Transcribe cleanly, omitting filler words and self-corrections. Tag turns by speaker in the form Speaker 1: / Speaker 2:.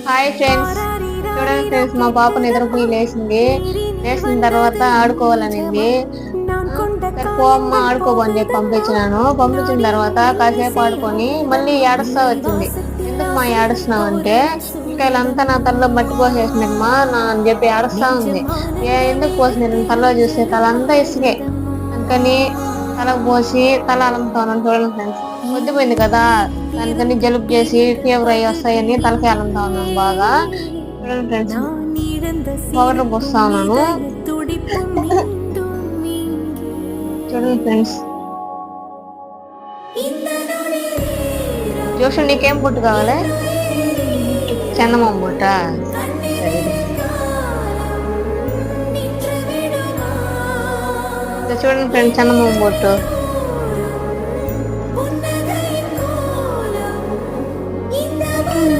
Speaker 1: Hi friends, చూడండి friends, మా పాప నిద్రపోయి లేచిన తర్వాత ఆడుకోవాలనింది. సరే పోమ్మ ఆడుకోమని చెప్పి పంపించిన తర్వాత కాసేపు ఆడుకొని మళ్ళీ ఏడుస్తా వచ్చింది. ఎందుకు మా ఏడుస్తున్నావు అంటే, పిల్లకాయలంతా నా తలలో మట్టి పోసేసినమ్మా అని చెప్పి ఏడుస్తా ఉంది. ఎందుకు పోసినారు తలలో చూస్తే తల అంతా ఇసుకే, అందుకని తలకు పోసి తల అలంతా ఉన్నాను. చూడండి ఫ్రెండ్స్, పొద్దుపోయింది కదా, దానికని జలుబు చేసి ఫీవర్ అయ్యి వస్తాయని తలకి అలంతా ఉన్నాను బాగా. చూడండి ఫ్రెండ్స్, పౌడర్ పోస్తా ఉన్నాను. చూడండి ఫ్రెండ్స్, జోషు నీకేం బొట్టు కావాలి? చందమామ బొట్ట. చూడండి ఫ్రెండ్స్, చందమామ బొట్టు.